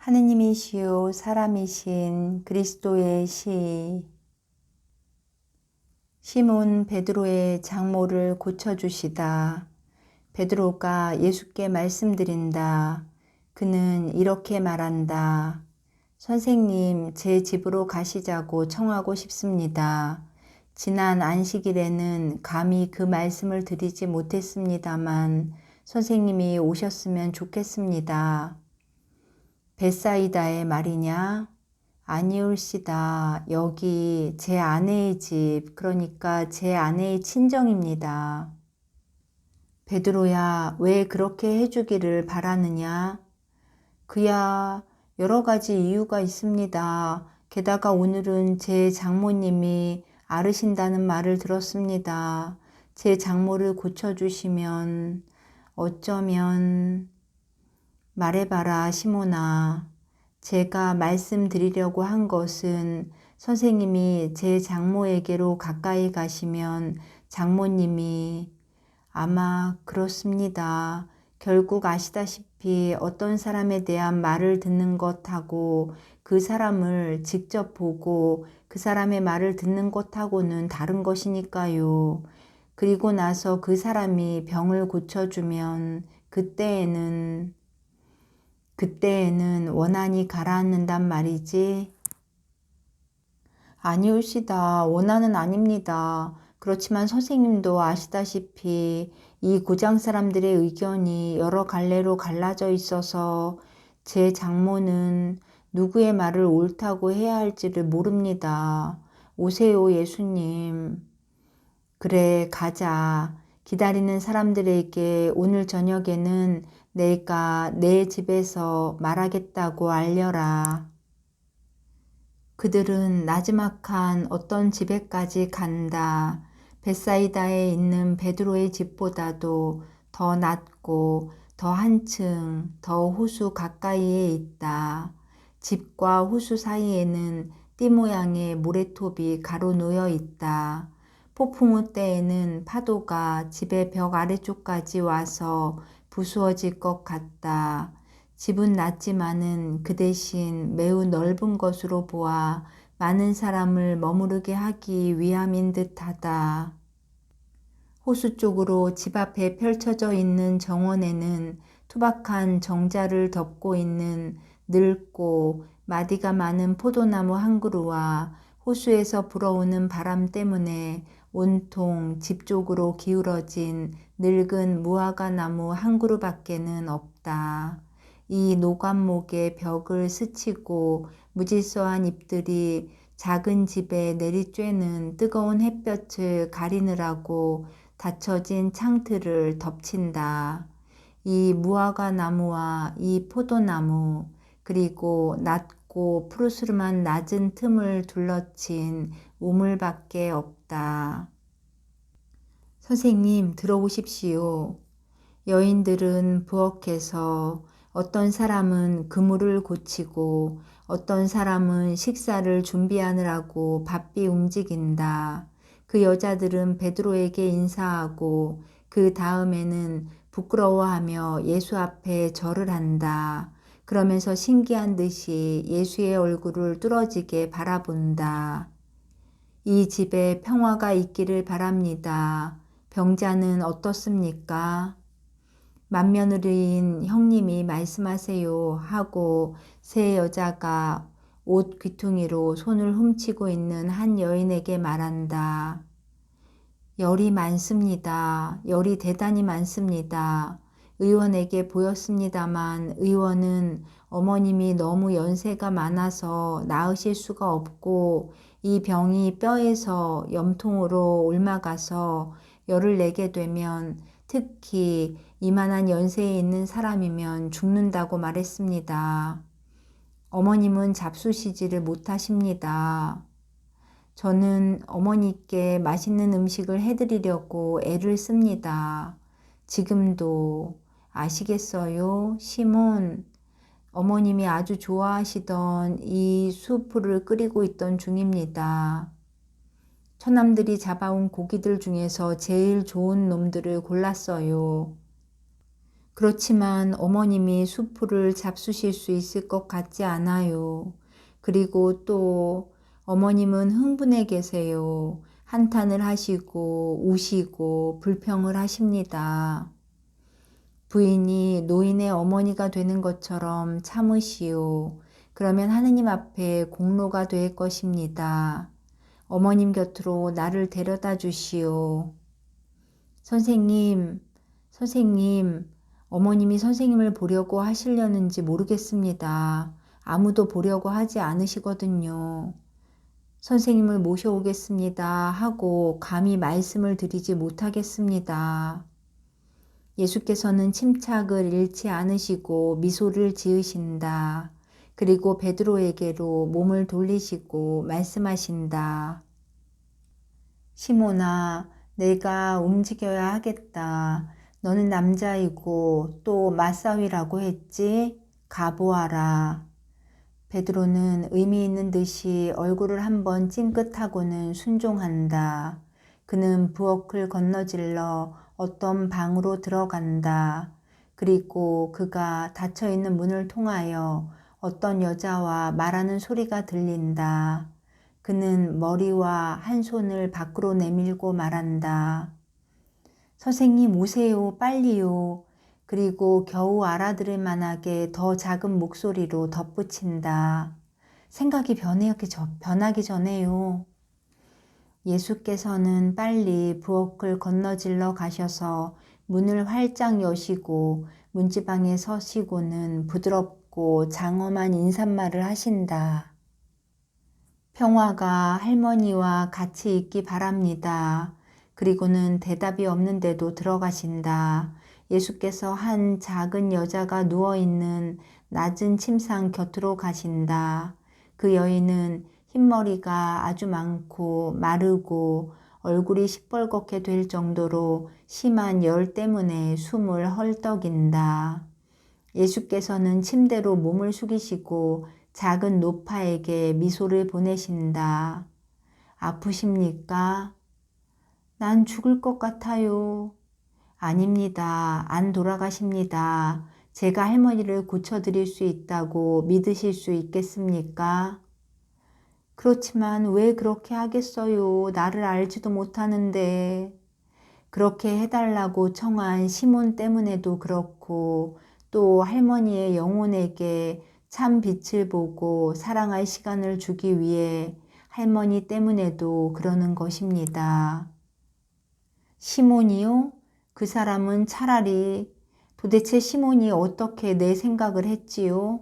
하느님이시요 사람이신 그리스도의 시. 시몬 베드로의 장모를 고쳐주시다. 베드로가 예수께 말씀드린다. 그는 이렇게 말한다. 선생님, 제 집으로 가시자고 청하고 싶습니다. 지난 안식일에는 감히 그 말씀을 드리지 못했습니다만 선생님이 오셨으면 좋겠습니다. 벳사이다의 말이냐? 아니올시다. 여기 제 아내의 집, 그러니까 제 아내의 친정입니다. 베드로야, 왜 그렇게 해주기를 바라느냐? 그야 여러 가지 이유가 있습니다. 게다가 오늘은 제 장모님이 앓으신다는 말을 들었습니다. 제 장모를 고쳐주시면 어쩌면... 말해봐라, 시몬아. 제가 말씀드리려고 한 것은 선생님이 제 장모에게로 가까이 가시면 장모님이 아마 그렇습니다. 결국 아시다시피 어떤 사람에 대한 말을 듣는 것하고 그 사람을 직접 보고 그 사람의 말을 듣는 것하고는 다른 것이니까요. 그리고 나서 그 사람이 병을 고쳐주면 그때에는 원한이 가라앉는단 말이지. 아니올시다. 원한은 아닙니다. 그렇지만 선생님도 아시다시피 이 고장 사람들의 의견이 여러 갈래로 갈라져 있어서 제 장모는 누구의 말을 옳다고 해야 할지를 모릅니다. 오세요, 예수님. 그래, 가자. 기다리는 사람들에게 오늘 저녁에는 내가 내 집에서 말하겠다고 알려라. 그들은 나지막한 어떤 집에까지 간다. 벳사이다에 있는 베드로의 집보다도 더 낮고 더 한층 더 호수 가까이에 있다. 집과 호수 사이에는 띠 모양의 모래톱이 가로놓여 있다. 폭풍우 때에는 파도가 집의 벽 아래쪽까지 와서 부수어질 것 같다. 집은 낮지만은 그 대신 매우 넓은 것으로 보아 많은 사람을 머무르게 하기 위함인 듯하다. 호수 쪽으로 집 앞에 펼쳐져 있는 정원에는 투박한 정자를 덮고 있는 늙고 마디가 많은 포도나무 한 그루와 호수에서 불어오는 바람 때문에 온통 집 쪽으로 기울어진 늙은 무화과 나무 한 그루밖에는 없다. 이 노관목의 벽을 스치고 무질서한 잎들이 작은 집에 내리쬐는 뜨거운 햇볕을 가리느라고 닫혀진 창틀을 덮친다. 이 무화과 나무와 이 포도나무, 그리고 낮고 푸르스름한 낮은 틈을 둘러친 우물밖에 없다. 선생님, 들어오십시오. 여인들은 부엌에서 어떤 사람은 그물을 고치고 어떤 사람은 식사를 준비하느라고 바삐 움직인다. 그 여자들은 베드로에게 인사하고 그 다음에는 부끄러워하며 예수 앞에 절을 한다. 그러면서 신기한 듯이 예수의 얼굴을 뚫어지게 바라본다. 이 집에 평화가 있기를 바랍니다. 병자는 어떻습니까? 맏며느리인 형님이 말씀하세요 하고 세 여자가 옷 귀퉁이로 손을 훔치고 있는 한 여인에게 말한다. 열이 많습니다. 열이 대단히 많습니다. 의원에게 보였습니다만 의원은 어머님이 너무 연세가 많아서 나으실 수가 없고 이 병이 뼈에서 염통으로 옮아가서 열을 내게 되면 특히 이만한 연세에 있는 사람이면 죽는다고 말했습니다. 어머님은 잡수시지를 못하십니다. 저는 어머니께 맛있는 음식을 해드리려고 애를 씁니다. 지금도 아시겠어요? 시몬, 어머님이 아주 좋아하시던 이 수프를 끓이고 있던 중입니다. 처남들이 잡아온 고기들 중에서 제일 좋은 놈들을 골랐어요. 그렇지만 어머님이 수풀을 잡수실 수 있을 것 같지 않아요. 그리고 또 어머님은 흥분해 계세요. 한탄을 하시고 우시고 불평을 하십니다. 부인이 노인의 어머니가 되는 것처럼 참으시오. 그러면 하느님 앞에 공로가 될 것입니다. 어머님 곁으로 나를 데려다 주시오. 선생님, 선생님, 어머님이 선생님을 보려고 하시려는지 모르겠습니다. 아무도 보려고 하지 않으시거든요. 선생님을 모셔오겠습니다 하고 감히 말씀을 드리지 못하겠습니다. 예수께서는 침착을 잃지 않으시고 미소를 지으신다. 그리고 베드로에게로 몸을 돌리시고 말씀하신다. 시몬아, 내가 움직여야 하겠다. 너는 남자이고 또 맞사위라고 했지? 가보아라. 베드로는 의미 있는 듯이 얼굴을 한번 찡긋하고는 순종한다. 그는 부엌을 건너질러 어떤 방으로 들어간다. 그리고 그가 닫혀있는 문을 통하여 어떤 여자와 말하는 소리가 들린다. 그는 머리와 한 손을 밖으로 내밀고 말한다. 선생님 오세요, 빨리요. 그리고 겨우 알아들을 만하게 더 작은 목소리로 덧붙인다. 생각이 변하기 전에요. 예수께서는 빨리 부엌을 건너질러 가셔서 문을 활짝 여시고 문지방에 서시고는 부드럽고 장엄한 인사말을 하신다. 평화가 할머니와 같이 있기 바랍니다. 그리고는 대답이 없는데도 들어가신다. 예수께서 한 작은 여자가 누워있는 낮은 침상 곁으로 가신다. 그 여인은 흰머리가 아주 많고 마르고 얼굴이 시뻘겋게 될 정도로 심한 열 때문에 숨을 헐떡인다. 예수께서는 침대로 몸을 숙이시고 작은 노파에게 미소를 보내신다. 아프십니까? 난 죽을 것 같아요. 아닙니다. 안 돌아가십니다. 제가 할머니를 고쳐드릴 수 있다고 믿으실 수 있겠습니까? 그렇지만 왜 그렇게 하겠어요? 나를 알지도 못하는데. 그렇게 해달라고 청한 시몬 때문에도 그렇고 또 할머니의 영혼에게 참 빛을 보고 사랑할 시간을 주기 위해 할머니 때문에도 그러는 것입니다. 시몬이요? 그 사람은 차라리 도대체 시몬이 어떻게 내 생각을 했지요?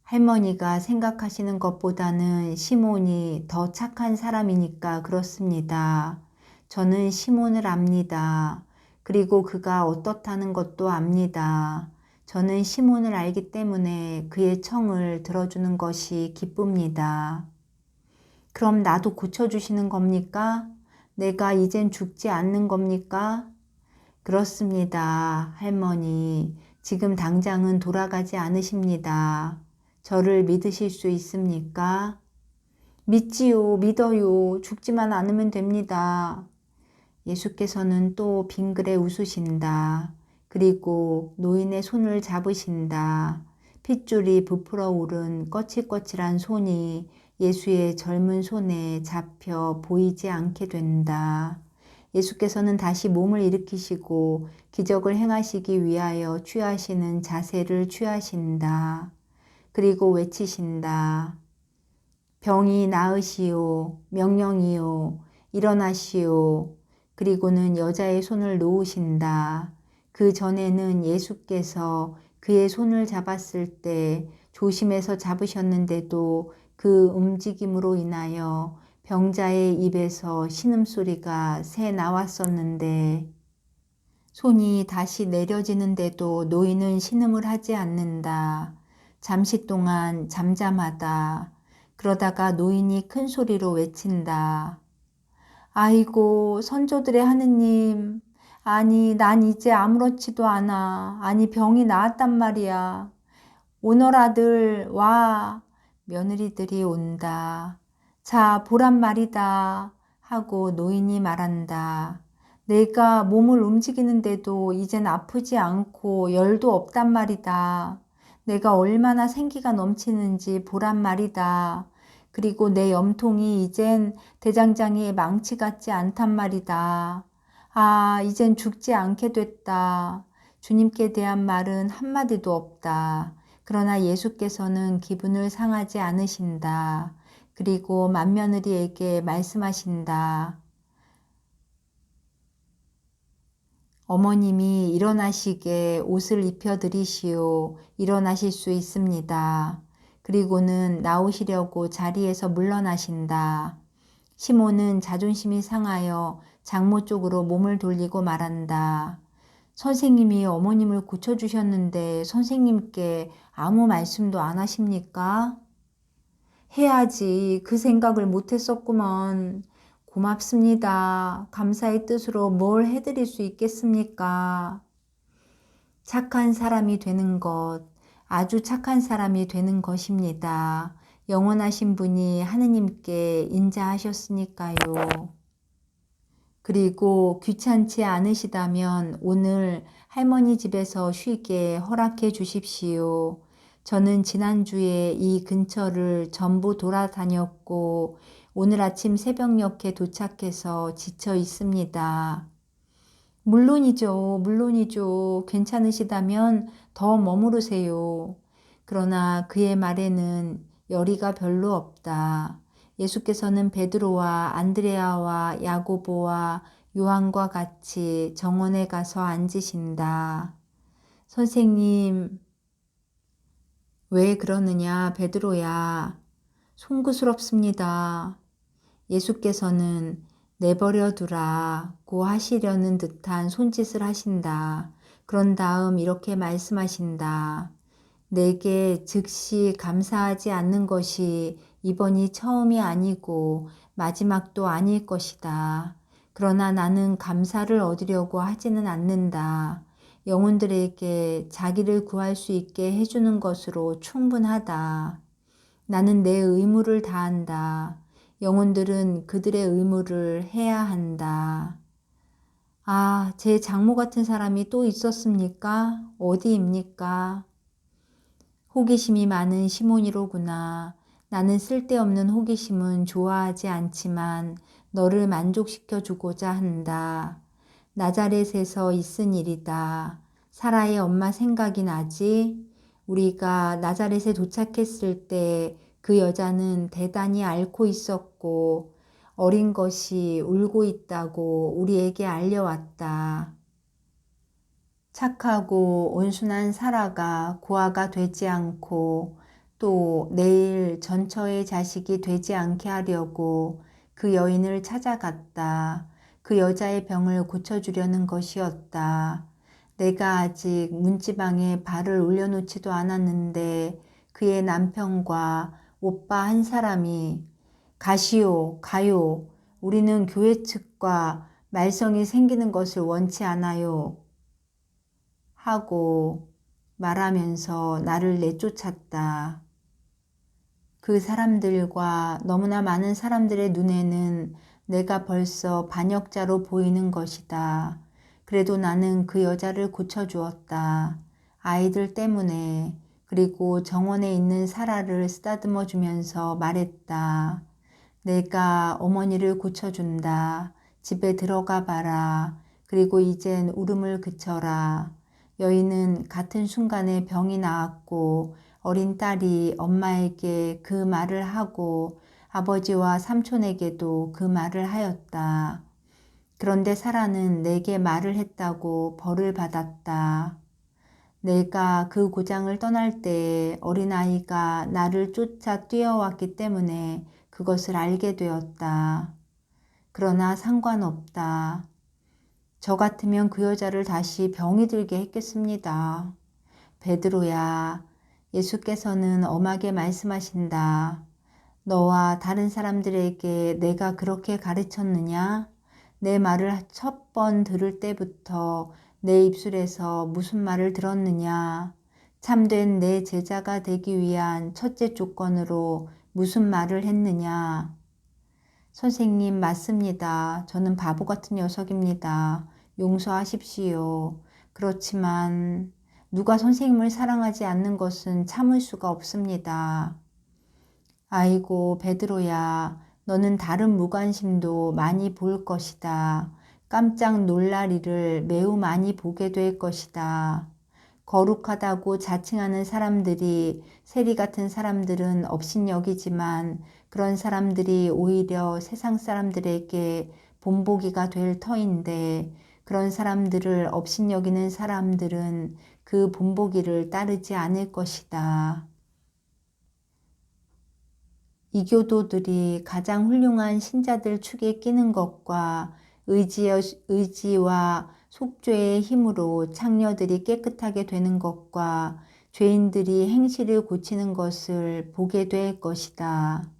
할머니가 생각하시는 것보다는 시몬이 더 착한 사람이니까 그렇습니다. 저는 시몬을 압니다. 그리고 그가 어떻다는 것도 압니다. 저는 시몬을 알기 때문에 그의 청을 들어주는 것이 기쁩니다. 그럼 나도 고쳐주시는 겁니까? 내가 이젠 죽지 않는 겁니까? 그렇습니다, 할머니. 지금 당장은 돌아가지 않으십니다. 저를 믿으실 수 있습니까? 믿지요, 믿어요. 죽지만 않으면 됩니다. 예수께서는 또 빙그레 웃으신다. 그리고 노인의 손을 잡으신다. 핏줄이 부풀어 오른 거칠거칠한 손이 예수의 젊은 손에 잡혀 보이지 않게 된다. 예수께서는 다시 몸을 일으키시고 기적을 행하시기 위하여 취하시는 자세를 취하신다. 그리고 외치신다. 병이 나으시오, 명령이요, 일어나시오. 그리고는 여자의 손을 놓으신다. 그 전에는 예수께서 그의 손을 잡았을 때 조심해서 잡으셨는데도 그 움직임으로 인하여 병자의 입에서 신음소리가 새 나왔었는데 손이 다시 내려지는데도 노인은 신음을 하지 않는다. 잠시 동안 잠잠하다. 그러다가 노인이 큰 소리로 외친다. 아이고 선조들의 하느님, 아니 난 이제 아무렇지도 않아. 아니 병이 나았단 말이야. 오너라들 와. 며느리들이 온다. 자 보란 말이다 하고 노인이 말한다. 내가 몸을 움직이는데도 이젠 아프지 않고 열도 없단 말이다. 내가 얼마나 생기가 넘치는지 보란 말이다. 그리고 내 염통이 이젠 대장장이의 망치 같지 않단 말이다. 아, 이젠 죽지 않게 됐다. 주님께 대한 말은 한마디도 없다. 그러나 예수께서는 기분을 상하지 않으신다. 그리고 맏며느리에게 말씀하신다. 어머님이 일어나시게 옷을 입혀드리시오. 일어나실 수 있습니다. 그리고는 나오시려고 자리에서 물러나신다. 시몬은 자존심이 상하여 장모 쪽으로 몸을 돌리고 말한다. 선생님이 어머님을 고쳐주셨는데 선생님께 아무 말씀도 안 하십니까? 해야지. 그 생각을 못했었구먼. 고맙습니다. 감사의 뜻으로 뭘 해드릴 수 있겠습니까? 착한 사람이 되는 것, 아주 착한 사람이 되는 것입니다. 영원하신 분이 하느님께 인자하셨으니까요. 그리고 귀찮지 않으시다면 오늘 할머니 집에서 쉬게 허락해 주십시오. 저는 지난주에 이 근처를 전부 돌아다녔고 오늘 아침 새벽녘에 도착해서 지쳐 있습니다. 물론이죠, 물론이죠. 괜찮으시다면 더 머무르세요. 그러나 그의 말에는 열의가 별로 없다. 예수께서는 베드로와 안드레아와 야고보와 요한과 같이 정원에 가서 앉으신다. 선생님, 왜 그러느냐, 베드로야. 송구스럽습니다. 예수께서는 내버려 두라고 하시려는 듯한 손짓을 하신다. 그런 다음 이렇게 말씀하신다. 내게 즉시 감사하지 않는 것이 이번이 처음이 아니고 마지막도 아닐 것이다. 그러나 나는 감사를 얻으려고 하지는 않는다. 영혼들에게 자기를 구할 수 있게 해주는 것으로 충분하다. 나는 내 의무를 다한다. 영혼들은 그들의 의무를 해야 한다. 아, 제 장모 같은 사람이 또 있었습니까? 어디입니까? 호기심이 많은 시몬이로구나. 나는 쓸데없는 호기심은 좋아하지 않지만 너를 만족시켜 주고자 한다. 나자렛에서 있은 일이다. 사라의 엄마 생각이 나지? 우리가 나자렛에 도착했을 때 그 여자는 대단히 앓고 있었고 어린 것이 울고 있다고 우리에게 알려왔다. 착하고 온순한 사라가 고아가 되지 않고 또 내일 전처의 자식이 되지 않게 하려고 그 여인을 찾아갔다. 그 여자의 병을 고쳐주려는 것이었다. 내가 아직 문지방에 발을 올려놓지도 않았는데 그의 남편과 오빠 한 사람이 가시오, 가요. 우리는 교회 측과 말썽이 생기는 것을 원치 않아요. 하고 말하면서 나를 내쫓았다. 그 사람들과 너무나 많은 사람들의 눈에는 내가 벌써 반역자로 보이는 것이다. 그래도 나는 그 여자를 고쳐주었다. 아이들 때문에. 그리고 정원에 있는 사라를 쓰다듬어 주면서 말했다. 내가 어머니를 고쳐준다. 집에 들어가 봐라. 그리고 이젠 울음을 그쳐라. 여인은 같은 순간에 병이 나았고 어린 딸이 엄마에게 그 말을 하고 아버지와 삼촌에게도 그 말을 하였다. 그런데 사라는 내게 말을 했다고 벌을 받았다. 내가 그 고장을 떠날 때에 어린아이가 나를 쫓아 뛰어왔기 때문에 그것을 알게 되었다. 그러나 상관없다. 저 같으면 그 여자를 다시 병이 들게 했겠습니다. 베드로야, 예수께서는 엄하게 말씀하신다. 너와 다른 사람들에게 내가 그렇게 가르쳤느냐? 내 말을 첫 번 들을 때부터 내 입술에서 무슨 말을 들었느냐? 참된 내 제자가 되기 위한 첫째 조건으로 무슨 말을 했느냐? 선생님, 맞습니다. 저는 바보 같은 녀석입니다. 용서하십시오. 그렇지만 누가 선생님을 사랑하지 않는 것은 참을 수가 없습니다. 아이고, 베드로야, 너는 다른 무관심도 많이 볼 것이다. 깜짝 놀랄 일을 매우 많이 보게 될 것이다. 거룩하다고 자칭하는 사람들이 세리 같은 사람들은 업신여기지만 그런 사람들이 오히려 세상 사람들에게 본보기가 될 터인데 그런 사람들을 업신여기는 사람들은 그 본보기를 따르지 않을 것이다. 이교도들이 가장 훌륭한 신자들 축에 끼는 것과 의지와 속죄의 힘으로 창녀들이 깨끗하게 되는 것과 죄인들이 행실을 고치는 것을 보게 될 것이다.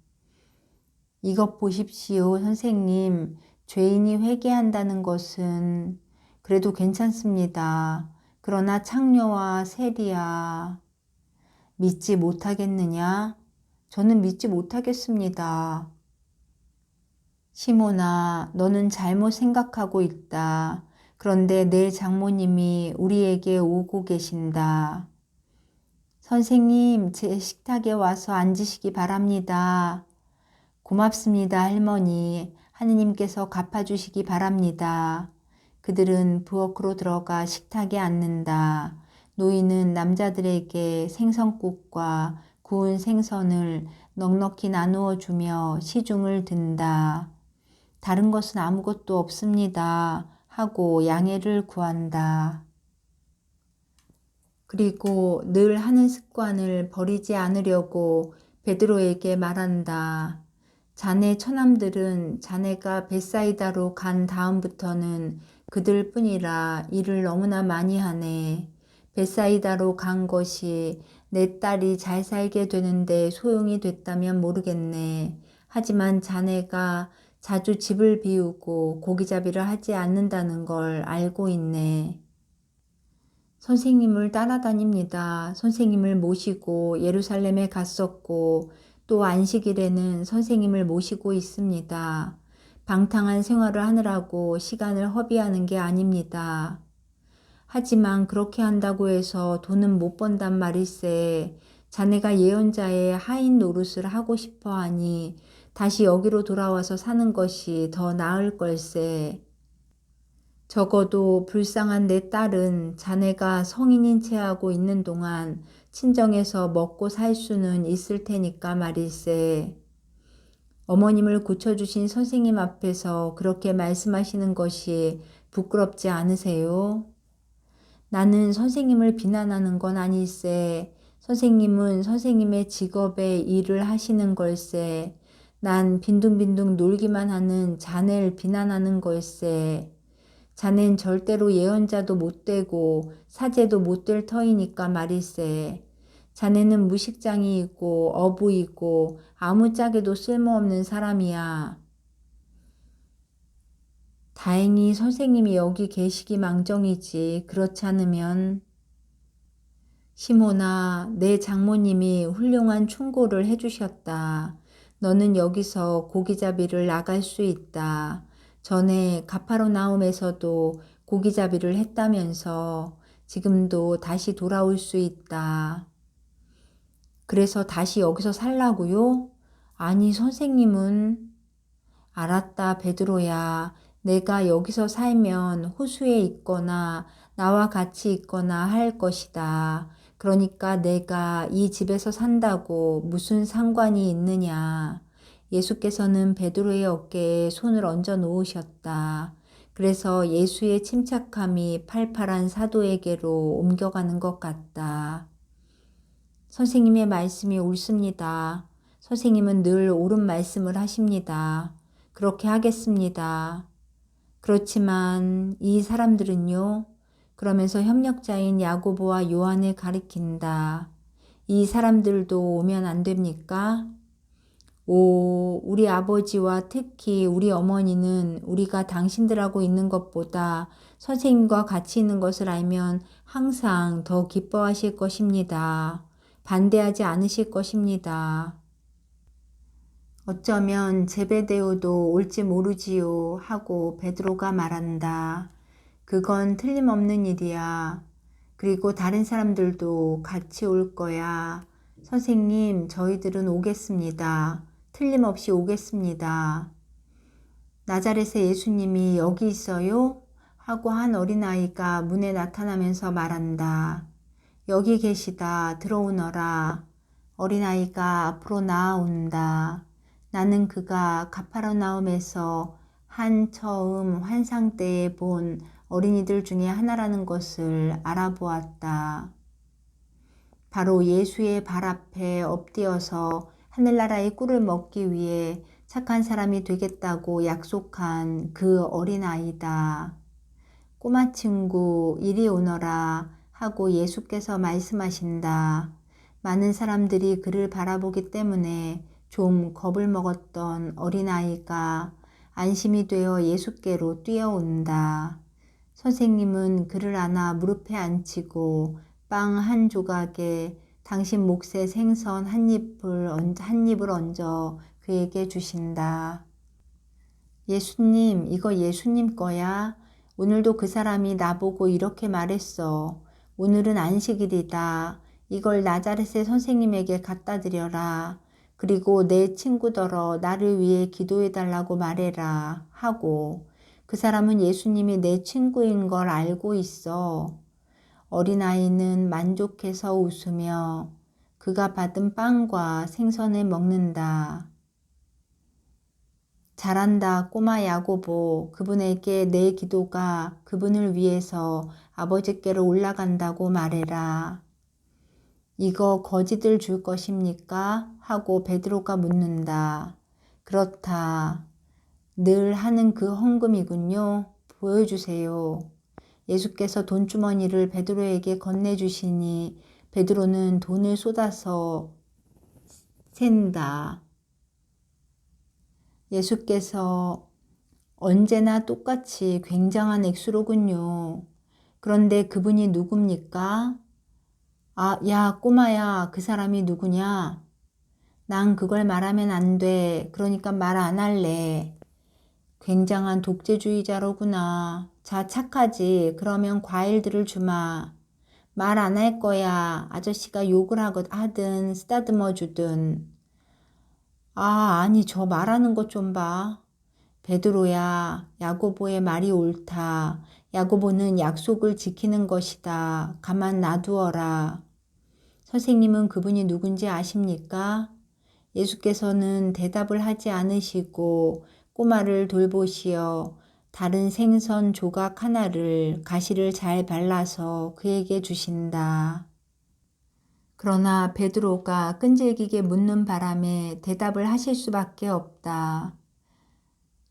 이것 보십시오, 선생님. 죄인이 회개한다는 것은 그래도 괜찮습니다. 그러나 창녀와 세리야, 믿지 못하겠느냐? 저는 믿지 못하겠습니다. 시몬아, 너는 잘못 생각하고 있다. 그런데 내 장모님이 우리에게 오고 계신다. 선생님, 제 식탁에 와서 앉으시기 바랍니다. 고맙습니다, 할머니. 하느님께서 갚아주시기 바랍니다. 그들은 부엌으로 들어가 식탁에 앉는다. 노인은 남자들에게 생선국과 구운 생선을 넉넉히 나누어 주며 시중을 든다. 다른 것은 아무것도 없습니다. 하고 양해를 구한다. 그리고 늘 하는 습관을 버리지 않으려고 베드로에게 말한다. 자네 처남들은 자네가 벳사이다로 간 다음부터는 그들 뿐이라 일을 너무나 많이 하네. 벳사이다로 간 것이 내 딸이 잘 살게 되는데 소용이 됐다면 모르겠네. 하지만 자네가 자주 집을 비우고 고기잡이를 하지 않는다는 걸 알고 있네. 선생님을 따라다닙니다. 선생님을 모시고 예루살렘에 갔었고 또 안식일에는 선생님을 모시고 있습니다. 방탕한 생활을 하느라고 시간을 허비하는 게 아닙니다. 하지만 그렇게 한다고 해서 돈은 못 번단 말일세. 자네가 예언자의 하인 노릇을 하고 싶어 하니 다시 여기로 돌아와서 사는 것이 더 나을 걸세. 적어도 불쌍한 내 딸은 자네가 성인인 채 하고 있는 동안 친정에서 먹고 살 수는 있을 테니까 말일세. 어머님을 고쳐주신 선생님 앞에서 그렇게 말씀하시는 것이 부끄럽지 않으세요? 나는 선생님을 비난하는 건 아닐세. 선생님은 선생님의 직업에 일을 하시는 걸세. 난 빈둥빈둥 놀기만 하는 자네를 비난하는 걸세. 자넨 절대로 예언자도 못 되고 사제도 못 될 터이니까 말일세. 자네는 무식장이이고 어부이고 아무짝에도 쓸모없는 사람이야. 다행히 선생님이 여기 계시기 망정이지. 그렇지 않으면. 시몬아, 내 장모님이 훌륭한 충고를 해주셨다. 너는 여기서 고기잡이를 나갈 수 있다. 전에 가파로나움에서도 고기잡이를 했다면서 지금도 다시 돌아올 수 있다. 그래서 다시 여기서 살라고요? 아니, 선생님은. 알았다, 베드로야. 내가 여기서 살면 호수에 있거나 나와 같이 있거나 할 것이다. 그러니까 내가 이 집에서 산다고 무슨 상관이 있느냐. 예수께서는 베드로의 어깨에 손을 얹어 놓으셨다. 그래서 예수의 침착함이 팔팔한 사도에게로 옮겨가는 것 같다. 선생님의 말씀이 옳습니다. 선생님은 늘 옳은 말씀을 하십니다. 그렇게 하겠습니다. 그렇지만 이 사람들은요? 그러면서 협력자인 야고보와 요한을 가리킨다. 이 사람들도 오면 안 됩니까? 오, 우리 아버지와 특히 우리 어머니는 우리가 당신들하고 있는 것보다 선생님과 같이 있는 것을 알면 항상 더 기뻐하실 것입니다. 반대하지 않으실 것입니다. 어쩌면 제베데오도 올지 모르지요 하고 베드로가 말한다. 그건 틀림없는 일이야. 그리고 다른 사람들도 같이 올 거야. 선생님, 저희들은 오겠습니다. 틀림없이 오겠습니다. 나자렛의 예수님이 여기 있어요? 하고 한 어린아이가 문에 나타나면서 말한다. 여기 계시다. 들어오너라. 어린아이가 앞으로 나아온다. 나는 그가 가파르나움에서 한 처음 환상 때에 본 어린이들 중에 하나라는 것을 알아보았다. 바로 예수의 발 앞에 엎드려서 하늘나라의 꿀을 먹기 위해 착한 사람이 되겠다고 약속한 그 어린아이다. 꼬마 친구, 이리 오너라 하고 예수께서 말씀하신다. 많은 사람들이 그를 바라보기 때문에 좀 겁을 먹었던 어린아이가 안심이 되어 예수께로 뛰어온다. 선생님은 그를 안아 무릎에 앉히고 빵 한 조각에 당신 몫의 생선 한 입을 얹어 그에게 주신다. 예수님, 이거 예수님 거야? 오늘도 그 사람이 나보고 이렇게 말했어. 오늘은 안식일이다. 이걸 나자렛의 선생님에게 갖다 드려라. 그리고 내 친구더러 나를 위해 기도해달라고 말해라. 하고 그 사람은 예수님이 내 친구인 걸 알고 있어. 어린아이는 만족해서 웃으며 그가 받은 빵과 생선을 먹는다. 잘한다, 꼬마 야고보. 그분에게 내 기도가 그분을 위해서 아버지께로 올라간다고 말해라. 이거 거지들 줄 것입니까? 하고 베드로가 묻는다. 그렇다. 늘 하는 그 헌금이군요. 보여주세요. 예수께서 돈주머니를 베드로에게 건네주시니 베드로는 돈을 쏟아서 샌다. 예수께서 언제나 똑같이 굉장한 액수로군요. 그런데 그분이 누굽니까? 아, 야, 꼬마야, 그 사람이 누구냐? 난 그걸 말하면 안 돼. 그러니까 말 안 할래. 굉장한 독재주의자로구나. 자, 착하지. 그러면 과일들을 주마. 말 안 할 거야. 아저씨가 욕을 하든 쓰다듬어 주든. 아, 아니, 저 말하는 것 좀 봐. 베드로야, 야고보의 말이 옳다. 야고보는 약속을 지키는 것이다. 가만 놔두어라. 선생님은 그분이 누군지 아십니까? 예수께서는 대답을 하지 않으시고 꼬마를 돌보시어 다른 생선 조각 하나를 가시를 잘 발라서 그에게 주신다. 그러나 베드로가 끈질기게 묻는 바람에 대답을 하실 수밖에 없다.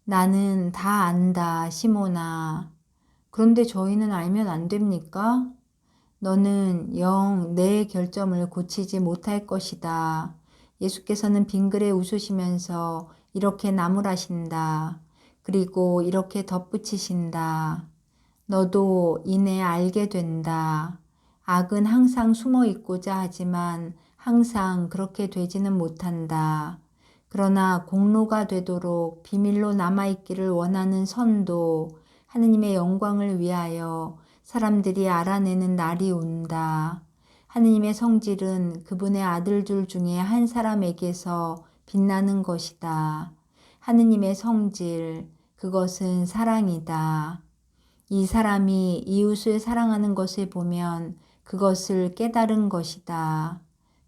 나는 다 안다, 시몬아. 그런데 저희는 알면 안 됩니까? 너는 영 내 결점을 고치지 못할 것이다. 예수께서는 빙그레 웃으시면서 이렇게 나무라신다. 그리고 이렇게 덧붙이신다. 너도 이내 알게 된다. 악은 항상 숨어 있고자 하지만 항상 그렇게 되지는 못한다. 그러나 공로가 되도록 비밀로 남아있기를 원하는 선도 하느님의 영광을 위하여 사람들이 알아내는 날이 온다. 하느님의 성질은 그분의 아들들 중에 한 사람에게서 빛나는 것이다. 하느님의 성질, 그것은 사랑이다. 이 사람이 이웃을 사랑하는 것을 보면 그것을 깨달은 것이다.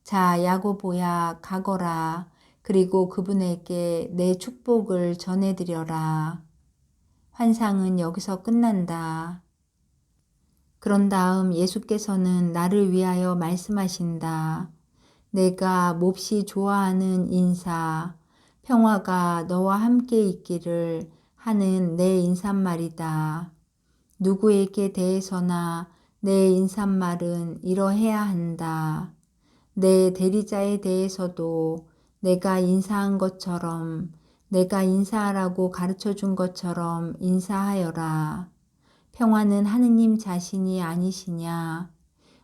자, 야고보야, 가거라. 그리고 그분에게 내 축복을 전해드려라. 환상은 여기서 끝난다. 그런 다음 예수께서는 나를 위하여 말씀하신다. 내가 몹시 좋아하는 인사, 평화가 너와 함께 있기를 하는 내 인사말이다. 누구에게 대해서나 내 인사말은 이러해야 한다. 내 대리자에 대해서도 내가 인사한 것처럼, 내가 인사하라고 가르쳐 준 것처럼 인사하여라. 평화는 하느님 자신이 아니시냐?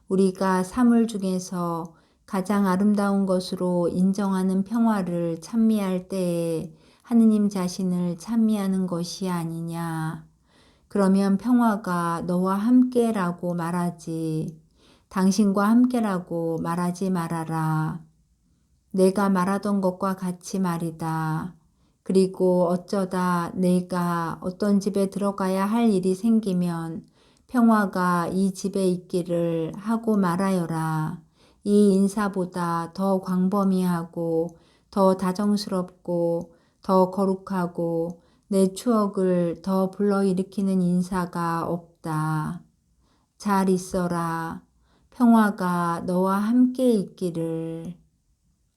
우리가 사물 중에서 가장 아름다운 것으로 인정하는 평화를 찬미할 때에 하느님 자신을 찬미하는 것이 아니냐. 그러면 평화가 너와 함께라고 말하지. 당신과 함께라고 말하지 말아라. 내가 말하던 것과 같이 말이다. 그리고 어쩌다 내가 어떤 집에 들어가야 할 일이 생기면 평화가 이 집에 있기를 하고 말하여라. 이 인사보다 더 광범위하고 더 다정스럽고 더 거룩하고 내 추억을 더 불러일으키는 인사가 없다. 잘 있어라. 평화가 너와 함께 있기를.